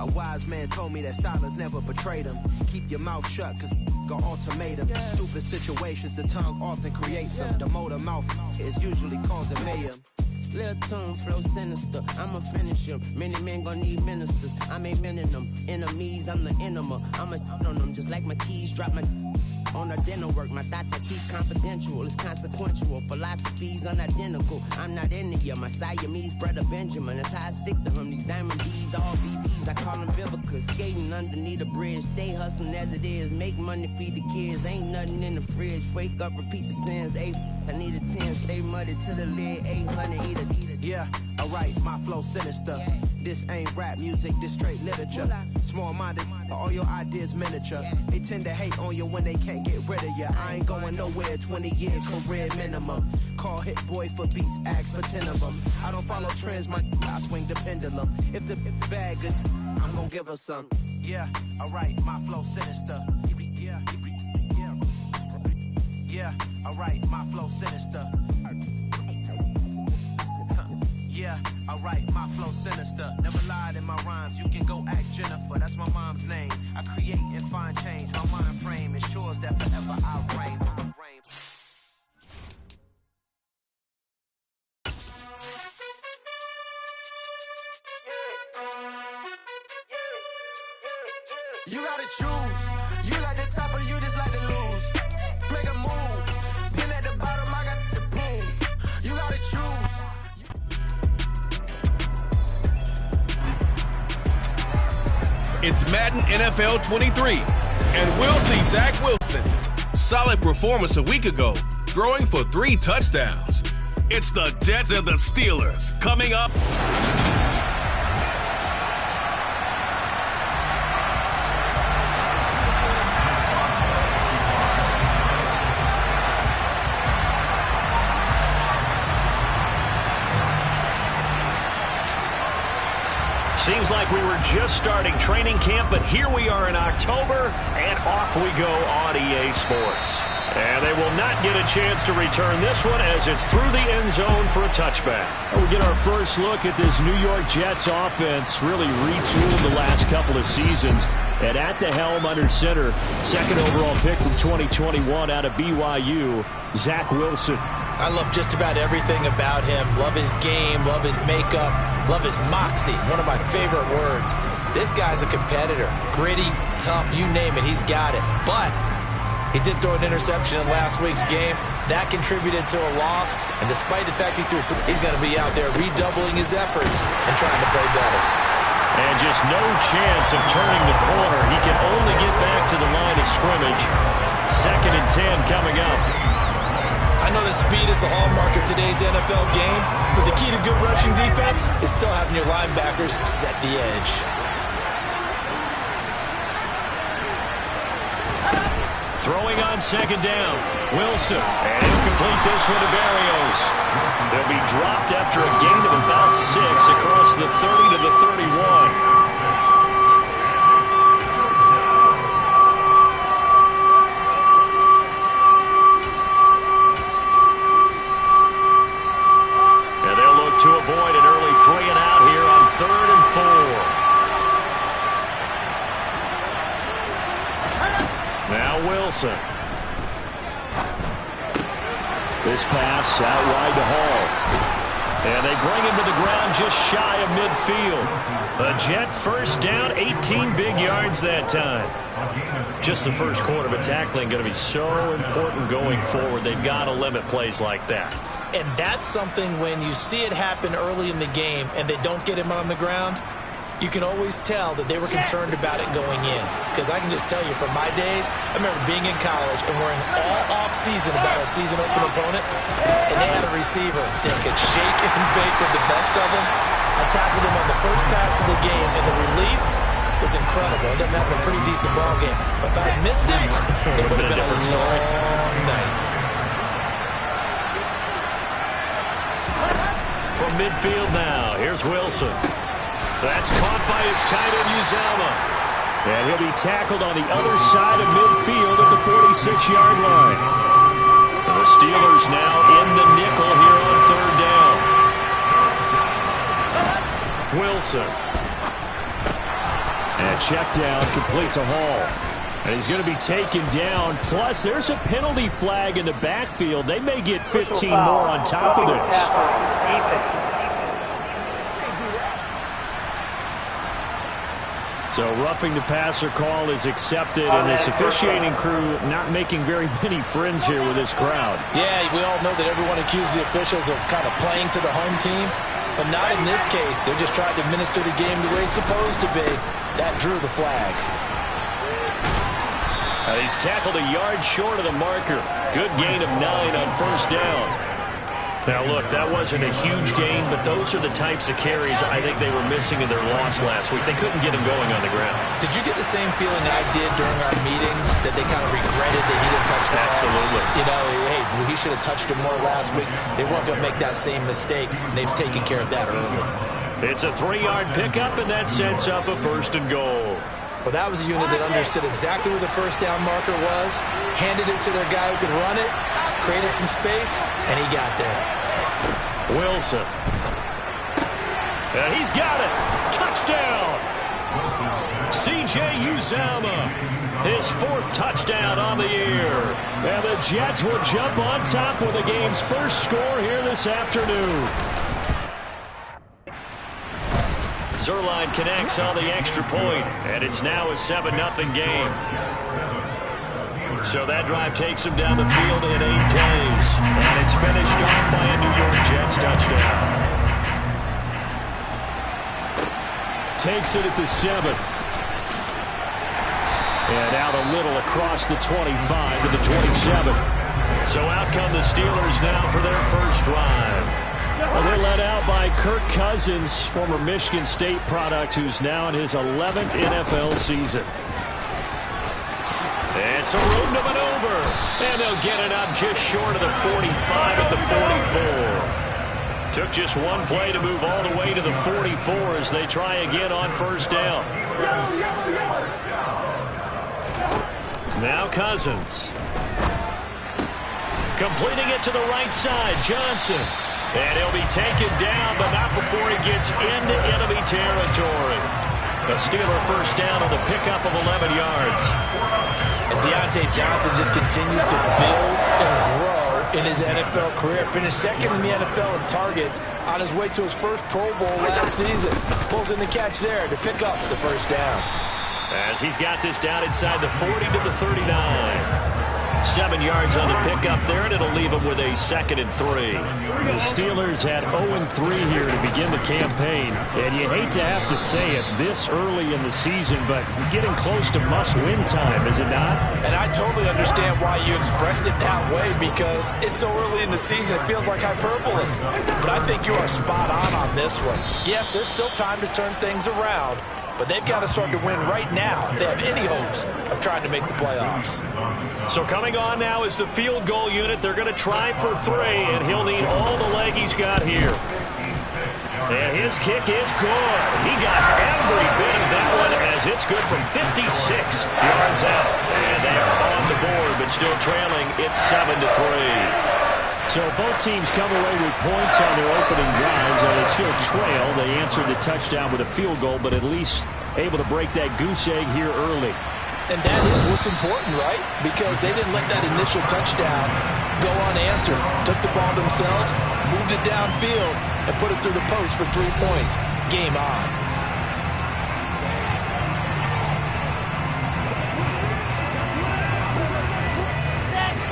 A wise man told me that silence never betrayed him. Keep your mouth shut, cause got ultimatum. Stupid situations, the tongue often creates them. The motor mouth is usually causing mayhem. Lil' tune, flow sinister, I'ma finish him. Many men gon' need ministers, I'm aiming them. Enemies, I'm the enema, I'ma on them. Just like my keys, drop my on the dinner work. My thoughts I keep confidential, it's consequential. Philosophies unidentical, I'm not in you. My Siamese brother Benjamin, that's how I stick to him. These diamond D's, all BBs, I call them Vivica. Skating underneath the bridge, stay hustling as it is. Make money, feed the kids, ain't nothing in the fridge. Wake up, repeat the sins, I need a 10, stay muddy to the lid, 800, eat a. Yeah, alright, my flow sinister. Yeah. This ain't rap music, this straight literature. Small-minded, all your ideas miniature. They tend to hate on you when they can't get rid of you. I ain't going nowhere, 20 years career minimum. Call Hit Boy for beats, ask for 10 of them. I don't follow trends, I swing the pendulum. If the bag good, I'm gonna give her some. Yeah, alright, my flow sinister. Yeah, alright, my flow sinister. Yeah, alright, my flow sinister. Never lied in my rhymes, you can go ask Jennifer, that's my mom's name. I create and find change, my mind frame ensures that forever I reign. You gotta choose, you like the top or you just like to lose. Make a move, been at the bottom, I got the proof. You gotta choose. It's Madden NFL 23, and we'll see Zach Wilson. Solid performance a week ago, throwing for 3 touchdowns. It's the Jets and the Steelers coming up. Seems like we were just starting training camp, but here we are in October, and off we go on EA Sports. And they will not get a chance to return this one as it's through the end zone for a touchback. We get our first look at this New York Jets offense, really retooled the last couple of seasons. And at the helm under center, second overall pick from 2021 out of BYU, Zach Wilson. I love just about everything about him. Love his game, love his makeup, love his moxie. One of my favorite words. This guy's a competitor. Gritty, tough, you name it, he's got it. But he did throw an interception in last week's game. That contributed to a loss. And despite the fact he threw it, he's going to be out there redoubling his efforts and trying to play better. And just no chance of turning the corner. He can only get back to the line of scrimmage. 2nd and 10 coming up. I know that speed is the hallmark of today's NFL game, but the key to good rushing defense is still having your linebackers set the edge. Throwing on 2nd down, Wilson, and he'll complete this one to Berrios. They'll be dropped after a gain of about 6 across the 30 to the 31. To avoid an early 3 and out here on 3rd and 4. Now Wilson. This pass out wide to Hall. And they bring him to the ground just shy of midfield. A Jet first down, 18 big yards that time. Just the first quarter, but tackling going to be so important going forward. They've got to limit plays like that. And that's something when you see it happen early in the game and they don't get him on the ground, you can always tell that they were concerned about it going in. Because I can just tell you from my days, I remember being in college and worrying all off-season about our season open opponent, and they had a receiver that could shake and bake with the best of them. I tackled him on the first pass of the game, and the relief was incredible. I ended up having a pretty decent ball game. But if I had missed him, it would have been a long night. From midfield now, here's Wilson. That's caught by his tight end, Uzomah. And he'll be tackled on the other side of midfield at the 46-yard line. And the Steelers now in the nickel here on 3rd down. Wilson. That check down complete to Hall. And he's going to be taken down. Plus, there's a penalty flag in the backfield. They may get 15 more on top of this. So roughing the passer call is accepted, and this officiating crew not making very many friends here with this crowd. Yeah, we all know that everyone accuses the officials of kind of playing to the home team, but not in this case. They're just trying to administer the game the way it's supposed to be. That drew the flag. He's tackled a yard short of the marker. Good gain of 9 on first down. Now, look, that wasn't a huge gain, but those are the types of carries I think they were missing in their loss last week. They couldn't get him going on the ground. Did you get the same feeling I did during our meetings, that they kind of regretted that he didn't touch that? Absolutely. You know, hey, he should have touched it more last week. They weren't going to make that same mistake, and they've taken care of that early. It's a 3-yard pickup, and that sets up a 1st and goal. Well, that was a unit that understood exactly where the first down marker was, handed it to their guy who could run it, created some space, and he got there. Wilson. And he's got it. Touchdown. C.J. Uzomah. His 4th touchdown on the year. And the Jets will jump on top with the game's first score here this afternoon. Zuerlein connects on the extra point, and it's now a 7-0 game. So that drive takes him down the field in 8 plays, and it's finished off by a New York Jets touchdown. Takes it at the 7. And out a little across the 25 to the 27. So out come the Steelers now for their first drive. Well, they're led out by Kirk Cousins, former Michigan State product, who's now in his 11th NFL season. It's a room to maneuver, and they'll get it up just short of the 45 at the 44. Took just one play to move all the way to the 44 as they try again on first down. Now Cousins. Completing it to the right side, Johnson. And he'll be taken down, but not before he gets into enemy territory. A Steeler first down on the pickup of 11 yards. And Deontay Johnson just continues to build and grow in his NFL career. Finished 2nd in the NFL in targets on his way to his first Pro Bowl last season. Pulls in the catch there to pick up the first down. As he's got this down inside the 40 to the 39. 7 yards on the pickup there, and it'll leave him with a 2nd and 3. The Steelers had 0-3 here to begin the campaign, and you hate to have to say it this early in the season, but getting close to must-win time, is it not? And I totally understand why you expressed it that way, because it's so early in the season, it feels like hyperbole. But I think you are spot on this one. Yes, there's still time to turn things around, but they've got to start to win right now if they have any hopes of trying to make the playoffs. So coming on now is the field goal unit. They're going to try for 3, and he'll need all the leg he's got here. And his kick is good. He got every bit of that one as it's good from 56 yards out. And they are on the board, but still trailing. It's 7-3. So both teams come away with points on their opening drives, and they still trail. They answered the touchdown with a field goal, but at least able to break that goose egg here early. And that is what's important, right? Because they didn't let that initial touchdown go unanswered. Took the ball themselves, moved it downfield, and put it through the post for 3 points. Game on.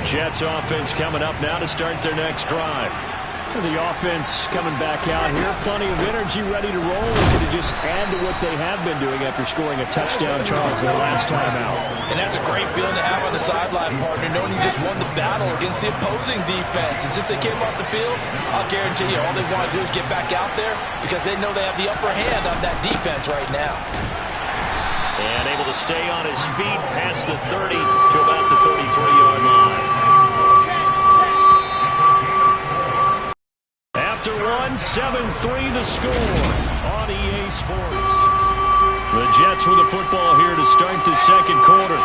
Jets offense coming up now to start their next drive. The offense coming back out here. Plenty of energy, ready to roll. Looking to just add to what they have been doing after scoring a touchdown, Charles, the last time out. And that's a great feeling to have on the sideline, partner, knowing you just won the battle against the opposing defense. And since they came off the field, I'll guarantee you all they want to do is get back out there because they know they have the upper hand on that defense right now. And able to stay on his feet past the 30 to about the 33-yard line. After 7-3 the score on EA Sports. The Jets with the football here to start the second quarter.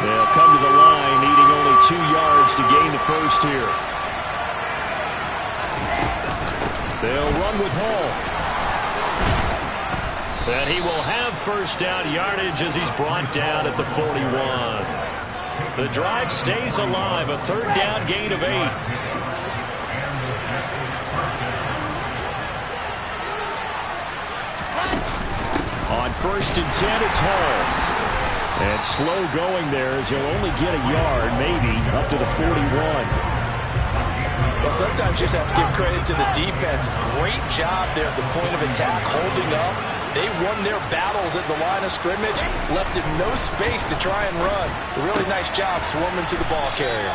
They'll come to the line needing only 2 yards to gain the first here. They'll run with Hall. And he will have first down yardage as he's brought down at the 41. The drive stays alive, a third down gain of 8. On 1st and 10, it's Hall. And slow going there as he'll only get a yard, maybe, up to the 41. Well, sometimes you just have to give credit to the defense. Great job there at the point of attack, holding up. They won their battles at the line of scrimmage, left him no space to try and run. A really nice job swarming to the ball carrier.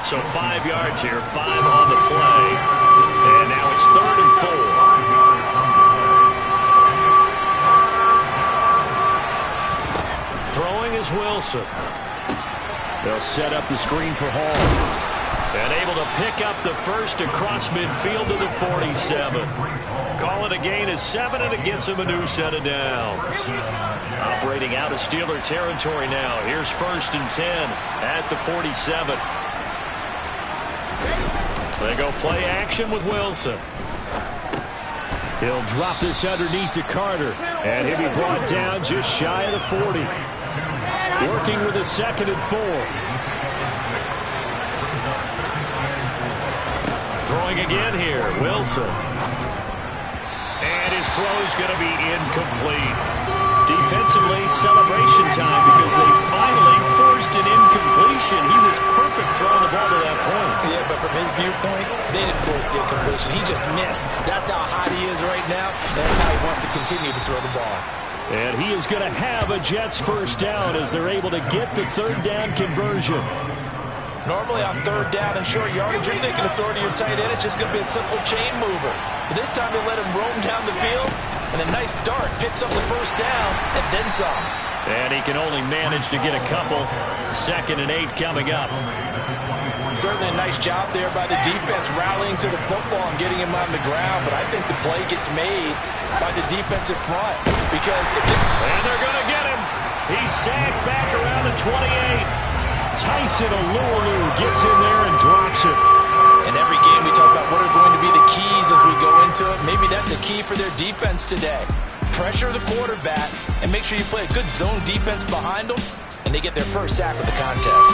So 5 yards here, 5 on the play. And now it's 3rd and 4. Throwing is Wilson. They'll set up the screen for Hall. And able to pick up the first across midfield to the 47. Call it a gain of 7, and it gets him a new set of downs. Operating out of Steeler territory now. Here's 1st and 10 at the 47. They go play action with Wilson. He'll drop this underneath to Carter. And he'll be brought down just shy of the 40. Working with a 2nd and 4. Throwing again here, Wilson. And his throw is going to be incomplete. Defensively, celebration time because they finally forced an incompletion. He was perfect throwing the ball to that point. Yeah, but from his viewpoint, they didn't force the incompletion. He just missed. That's how hot he is right now, and that's how he wants to continue to throw the ball. And he is going to have a Jets first down as they're able to get the 3rd down conversion. Normally on 3rd down and short yardage, you're thinking of throwing to your tight end. It's just going to be a simple chain mover. But this time they let him roam down the field, and a nice dart picks up the first down and then some. And he can only manage to get a couple. 2nd and 8 coming up. Certainly a nice job there by the defense rallying to the football and getting him on the ground. But I think the play gets made by the defensive front. Because and they're going to get him. He's sacked back around the 28. Tyson Alualu gets in there and drops it. In every game we talk about what are going to be the keys as we go into it. Maybe that's a key for their defense today. Pressure the quarterback and make sure you play a good zone defense behind them, and they get their first sack of the contest.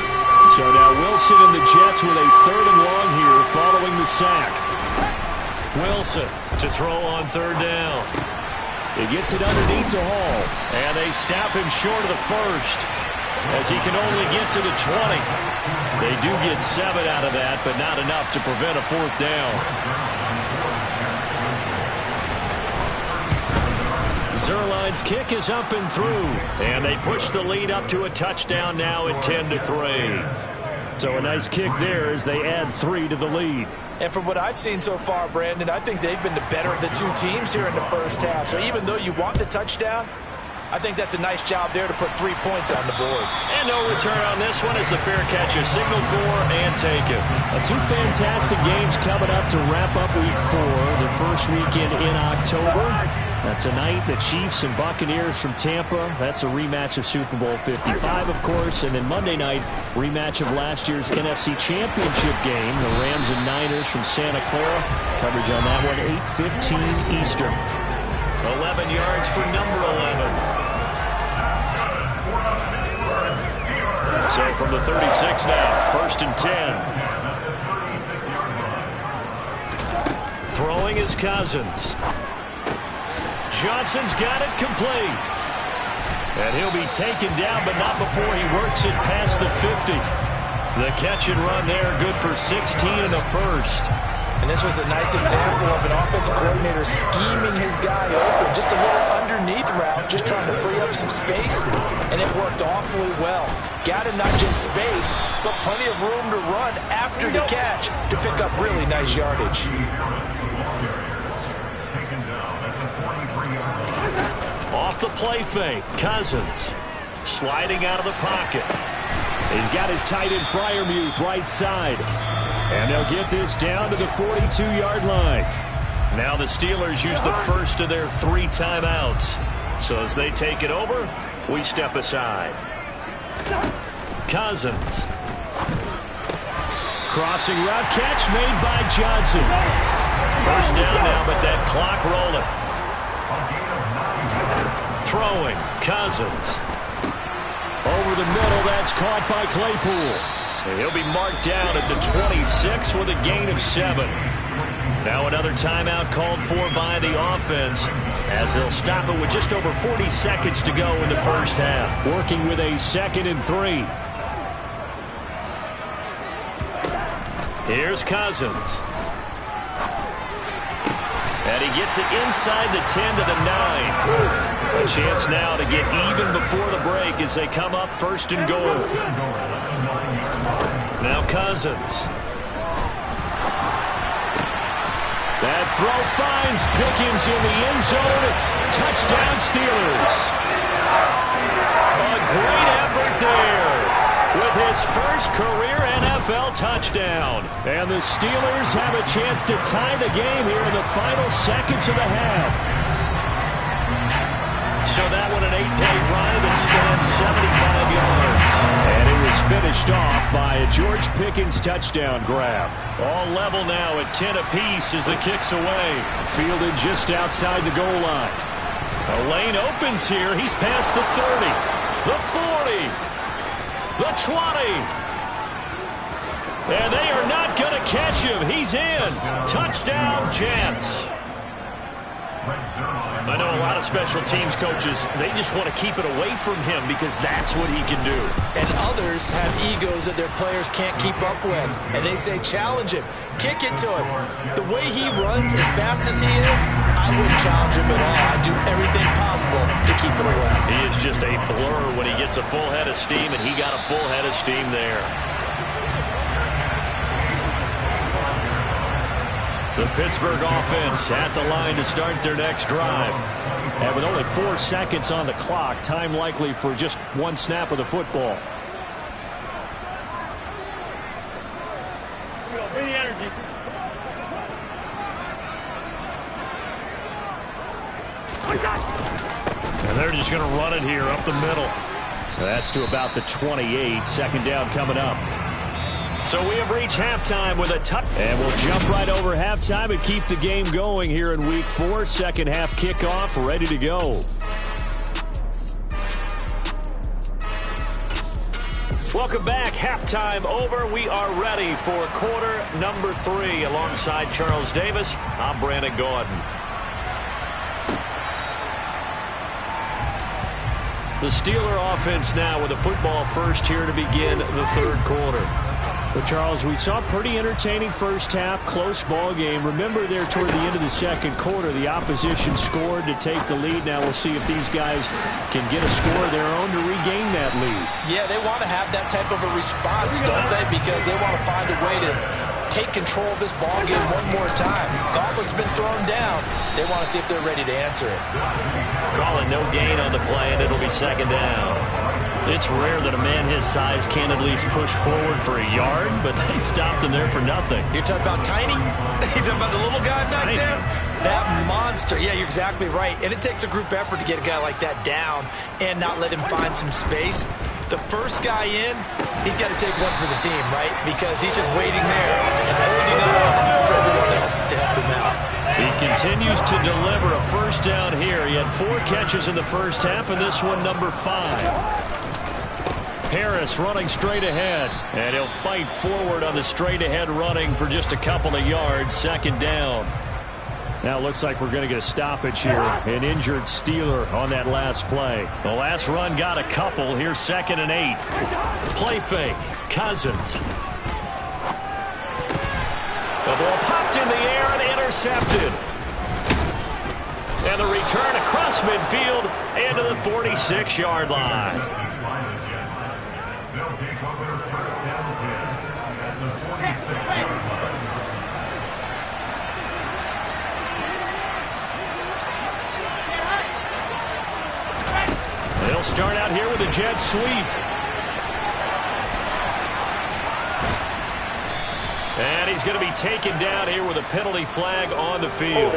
So now Wilson and the Jets with a 3rd and long here following the sack. Wilson to throw on 3rd down. He gets it underneath to Hall, and they stop him short of the first as he can only get to the 20. They do get 7 out of that, but not enough to prevent a 4th down. Zuerlein's kick is up and through, and they push the lead up to a touchdown now at 10-3. So a nice kick there as they add 3 to the lead. And from what I've seen so far, Brandon, I think they've been the better of the two teams here in the first half. So even though you want the touchdown, I think that's a nice job there to put 3 points on the board. And no return on this one as the fair catch is signaled for and taken. 2 fantastic games coming up to wrap up Week 4, the first weekend in October. Tonight, the Chiefs and Buccaneers from Tampa. That's a rematch of Super Bowl 55, of course. And then Monday night, rematch of last year's NFC Championship game, the Rams and Niners from Santa Clara. Coverage on that one, 8:15 Eastern. 11 yards for number 11. So from the 36 now, 1st and 10. Throwing is Cousins. Johnson's got it complete. And he'll be taken down, but not before he works it past the 50. The catch and run there, good for 16 and a first. And this was a nice example of an offensive coordinator scheming his guy open. Just a little underneath route, just trying to free up some space. And it worked awfully well. Got him not just space, but plenty of room to run after the catch to pick up really nice yardage. Off the play fake, Cousins sliding out of the pocket. He's got his tight end Freiermuth right side. And they'll get this down to the 42-yard line. Now the Steelers use the first of their 3 timeouts. So as they take it over, we step aside. Cousins. Crossing route catch made by Johnson. First down now, but that clock rolling. throwing. Cousins. Over the middle, that's caught by Claypool. And he'll be marked down at the 26 with a gain of 7. Now another timeout called for by the offense as they'll stop it with just over 40 seconds to go in the first half. Working with a 2nd and 3. Here's Cousins. And he gets it inside the 10 to the 9. A chance now to get even before the break as they come up 1st and goal. Now Cousins. That throw finds Pickens in the end zone. Touchdown Steelers. A great effort there with his first career NFL touchdown. And the Steelers have a chance to tie the game here in the final seconds of the half. So that one an 8-play drive that spanned 75 yards. And it was finished off by a George Pickens touchdown grab. All level now at 10 apiece as the kick's away. Fielded just outside the goal line. A lane opens here. He's past the 30, the 40, the 20. And they are not going to catch him. He's in. Touchdown, Jets. I know a lot of special teams coaches, they just want to keep it away from him because that's what he can do. And others have egos that their players can't keep up with. And they say, challenge him. Kick it to him. The way he runs as fast as he is, I wouldn't challenge him at all. I'd do everything possible to keep it away. He is just a blur when he gets a full head of steam, and he got a full head of steam there. The Pittsburgh offense at the line to start their next drive. And with only 4 seconds on the clock, time likely for just one snap of the football. And they're just going to run it here up the middle. That's to about the 28. 2nd down coming up. So we have reached halftime with a touch. And we'll jump right over halftime and keep the game going here in Week 4. 2nd half kickoff ready to go. Welcome back. Halftime over. We are ready for quarter number 3. Alongside Charles Davis, I'm Brandon Gaudin. The Steeler offense now with a football first here to begin the 3rd quarter. But, Charles, we saw a pretty entertaining first half, close ball game. Remember there toward the end of the 2nd quarter, the opposition scored to take the lead. Now we'll see if these guys can get a score of their own to regain that lead. Yeah, they want to have that type of a response, don't they? Because they want to find a way to take control of this ball game one more time. Gauntlet's been thrown down. They want to see if they're ready to answer it. Calling no gain on the play, and it'll be 2nd down. It's rare that a man his size can at least push forward for a yard, but they stopped him there for nothing. You're talking about Tiny? You're talking about the little guy back there? That monster. Yeah, you're exactly right. And it takes a group effort to get a guy like that down and not let him find some space. The first guy in, he's got to take one for the team, right? Because he's just waiting there and holding on for everyone else to help him out. He continues to deliver a first down here. He had 4 catches in the first half, and this one number 5. Harris running straight ahead, and he'll fight forward on the straight ahead running for just a couple of yards. 2nd down. Now it looks like we're going to get a stoppage here. An injured Steeler on that last play. The last run got a couple. Here's 2nd and 8. Play fake. Cousins. The ball popped in the air and intercepted. And the return across midfield into the 46-yard line. They'll start out here with a jet sweep. And he's going to be taken down here with a penalty flag on the field.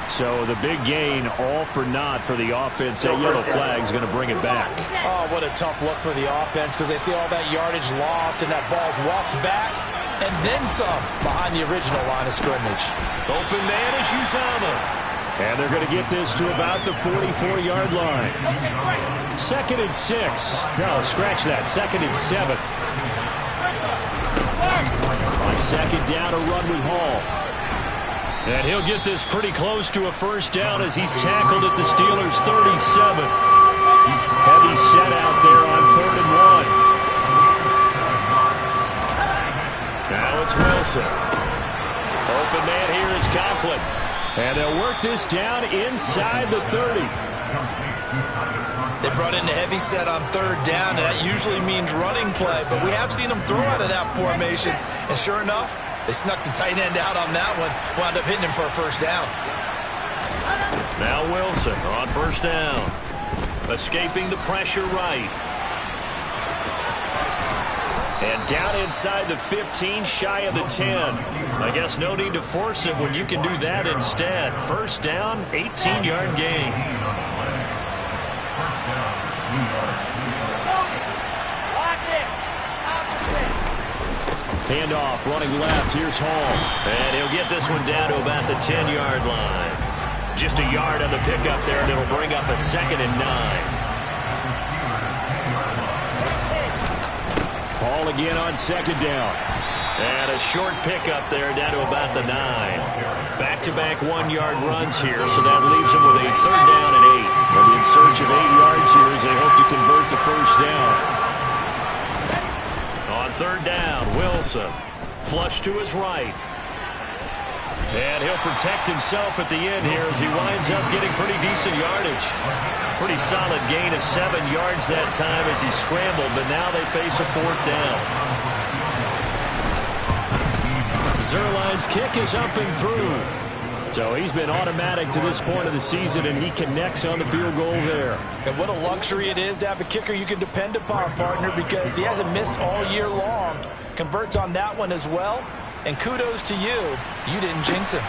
So the big gain, all for naught for the offense. That yellow flag is going to bring it back. Oh, what a tough look for the offense because they see all that yardage lost and that ball's walked back and then some behind the original line of scrimmage. Open man is Uzomah. And they're going to get this to about the 44-yard line. 2nd and 6. No, scratch that. 2nd and 7. On 2nd down, a run with Hall. And he'll get this pretty close to a first down as he's tackled at the Steelers' 37. Heavy set out there on 3rd and 1. Now it's Wilson. Open man here is Conklin. And they'll work this down inside the 30. They brought in the heavy set on 3rd down, and that usually means running play, but we have seen them throw out of that formation. And sure enough, they snuck the tight end out on that one, wound up hitting him for a first down. Now Wilson on 1st down. Escaping the pressure right. And down inside the 15, shy of the 10. I guess no need to force it when you can do that instead. 1st down, 18-yard gain. Handoff, running left. Here's Hall. And he'll get this one down to about the 10-yard line. Just a yard on the pickup there, and it'll bring up a 2nd and 9. Hall again on 2nd down. And a short pickup there down to about the 9. Back-to-back 1-yard runs here, so that leaves them with a 3rd down and 8. They'll be in search of 8 yards here as they hope to convert the first down. On 3rd down, Wilson. Flush to his right. And he'll protect himself at the end here as he winds up getting pretty decent yardage. Pretty solid gain of 7 yards that time as he scrambled, but now they face a 4th down. Zuerlein's kick is up and through. So he's been automatic to this point of the season, and he connects on the field goal there. And what a luxury it is to have a kicker you can depend upon, partner, because he hasn't missed all year long. Converts on that one as well. And kudos to you. You didn't jinx him.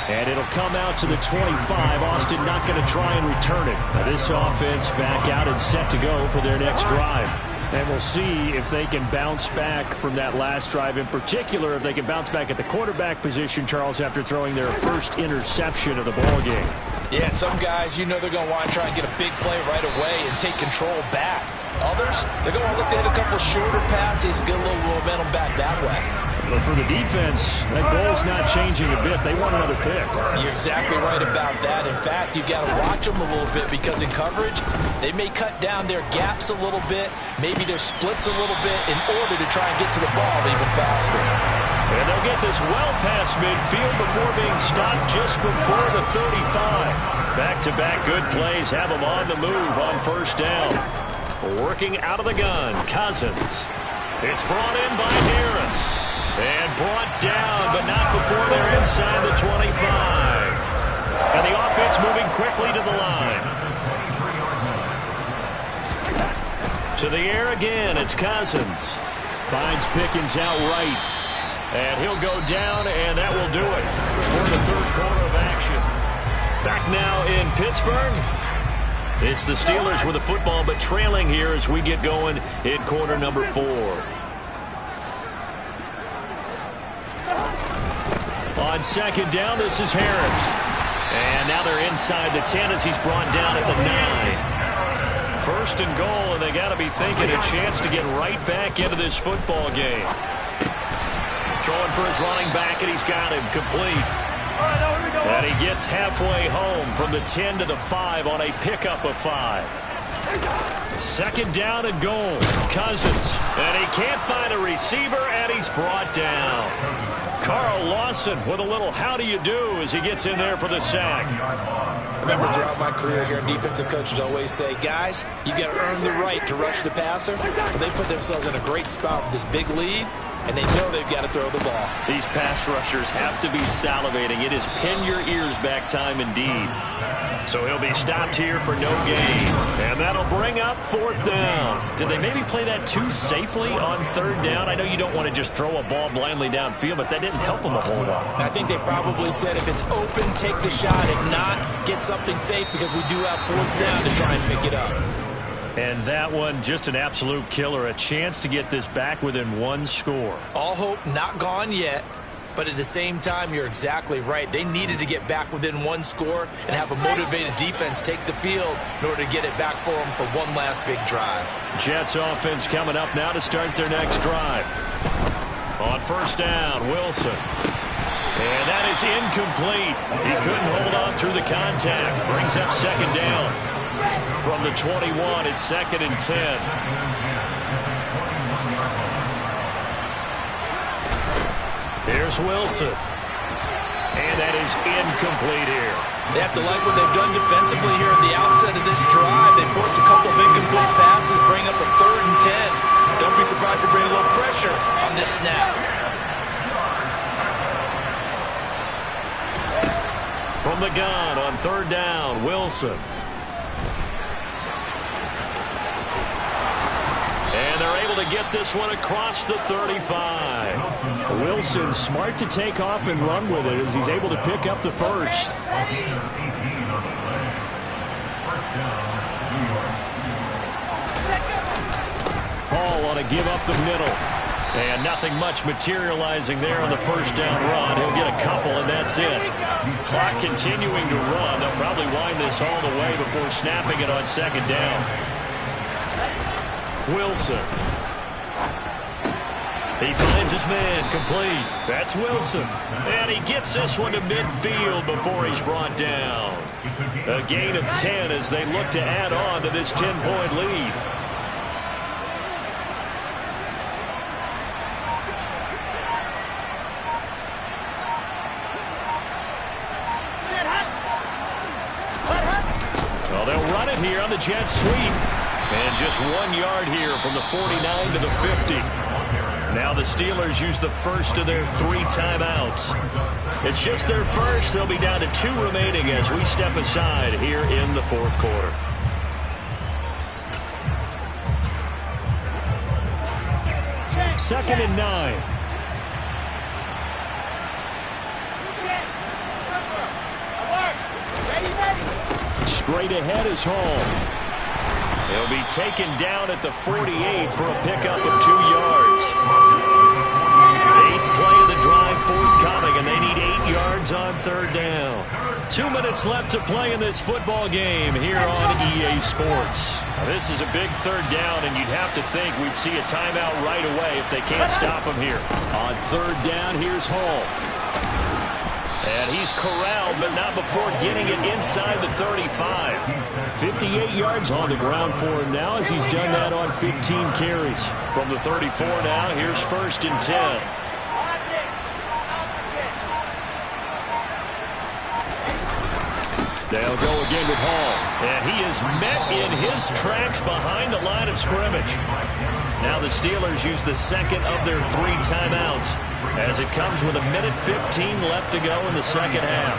And it'll come out to the 25. Austin not going to try and return it. Now this offense back out and set to go for their next drive. And we'll see if they can bounce back from that last drive. In particular, if they can bounce back at the quarterback position, Charles, after throwing their first interception of the ball game. Yeah, and some guys, you know they're going to want to try and get a big play right away and take control back. Others, they're going to look to hit a couple shorter passes, get a little momentum back that way. But for the defense, that goal's not changing a bit. They want another pick. You're exactly right about that. In fact, you got to watch them a little bit because in coverage, they may cut down their gaps a little bit, maybe their splits a little bit in order to try and get to the ball even faster. And they'll get this well past midfield before being stopped just before the 35. Back-to-back good plays have them on the move on 1st down. Working out of the gun, Cousins. It's brought in by Harris. And brought down, but not before they're inside the 25. And the offense moving quickly to the line. To the air again, it's Cousins. Finds Pickens out right. And he'll go down, and that will do it for the 3rd quarter of action. Back now in Pittsburgh. It's the Steelers with the football, but trailing here as we get going in quarter number 4. On 2nd down, this is Harris. And now they're inside the 10 as he's brought down at the 9. 1st and goal, and they got to be thinking a chance to get right back into this football game. Throwing for his running back, and he's got him complete. And he gets halfway home from the 10 to the 5 on a pickup of 5. 2nd down and goal. Cousins. And he can't find a receiver, and he's brought down. Carl Lawson with a little how do you do as he gets in there for the sack. I remember throughout my career here, defensive coaches always say, guys, you got to earn the right to rush the passer. They put themselves in a great spot with this big lead, and they know they've got to throw the ball. These pass rushers have to be salivating. It is pin your ears back time indeed. So he'll be stopped here for no gain. And that'll bring up 4th down. Did they maybe play that too safely on 3rd down? I know you don't want to just throw a ball blindly downfield, but that didn't help them a whole lot. I think they probably said if it's open, take the shot. If not, get something safe because we do have 4th down to try and pick it up. And that one, just an absolute killer. A chance to get this back within 1 score. All hope not gone yet. But at the same time, you're exactly right. They needed to get back within one score and have a motivated defense take the field in order to get it back for them for one last big drive. Jets offense coming up now to start their next drive. On first down, Wilson. And that is incomplete. He couldn't hold on through the contact. Brings up second down. From the 21, it's 2nd and 10. Here's Wilson. And that is incomplete here. They have to like what they've done defensively here at the outset of this drive. They forced a couple of incomplete passes, bring up a 3rd and 10. Don't be surprised to bring a little pressure on this snap. From the gun on 3rd down, Wilson. And they're able to get this one across the 35. Wilson smart to take off and run with it as he's able to pick up the first. Hall on a give up the middle. And nothing much materializing there on the first down run. He'll get a couple, and that's it. Clock continuing to run. They'll probably wind this all the way before snapping it on 2nd down. Wilson. He finds his man complete. That's Wilson. And he gets this one to midfield before he's brought down. A gain of 10 as they look to add on to this 10-point lead. Well, they'll run it here on the jet sweep. And just 1 yard here from the 49 to the 50. Now the Steelers use the first of their 3 timeouts. It's just their first. They'll be down to 2 remaining as we step aside here in the 4th quarter. Second and 9. Straight ahead is Hall. He'll be taken down at the 48 for a pickup of 2 yards. 8th play of the drive forthcoming, and they need 8 yards on 3rd down. 2 minutes left to play in this football game here on EA Sports. Now, this is a big 3rd down, and you'd have to think we'd see a timeout right away if they can't stop him here. On 3rd down, here's Hall. And he's corralled, but not before getting it inside the 35. 58 yards on the ground for him now as he's done that on 15 carries. From the 34 now, here's 1st and 10. They'll go again with Hall. And he is met in his tracks behind the line of scrimmage. Now the Steelers use the 2nd of their 3 timeouts as it comes with 1:15 left to go in the 2nd half.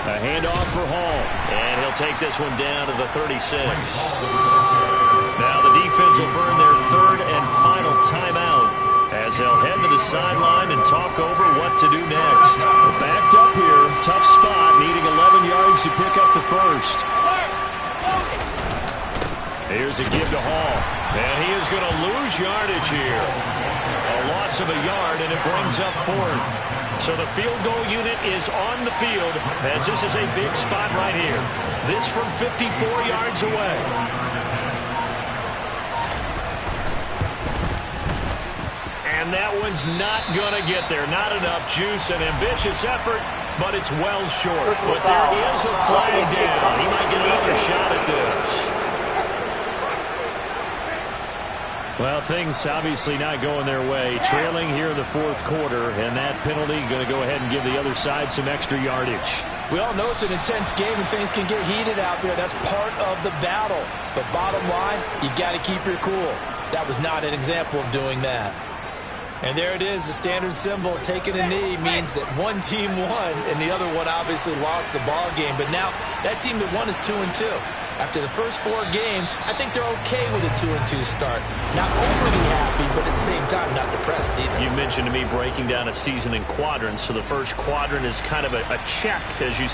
A handoff for Hall, and he'll take this one down to the 36. Now the defense will burn their 3rd and final timeout as they'll head to the sideline and talk over what to do next. Backed up here, tough spot, needing 11 yards to pick up the first. Here's a give to Hall, and he is going to lose yardage here. A loss of a yard, and it brings up 4th. So the field goal unit is on the field as this is a big spot right here. This from 54 yards away. And that one's not going to get there. Not enough juice, an ambitious effort, but it's well short. But there is a flag down. He might get another shot at this. Well, things obviously not going their way. Trailing here in the 4th quarter, and that penalty going to go ahead and give the other side some extra yardage. We all know it's an intense game and things can get heated out there. That's part of the battle. But bottom line, you got to keep your cool. That was not an example of doing that. And there it is, the standard symbol. Taking a knee means that one team won and the other one obviously lost the ball game. But now that team that won is 2-2. After the first 4 games, I think they're okay with a 2-2 start. Not overly happy, but at the same time, not depressed either. You mentioned to me breaking down a season in quadrants. So the first quadrant is kind of a check as you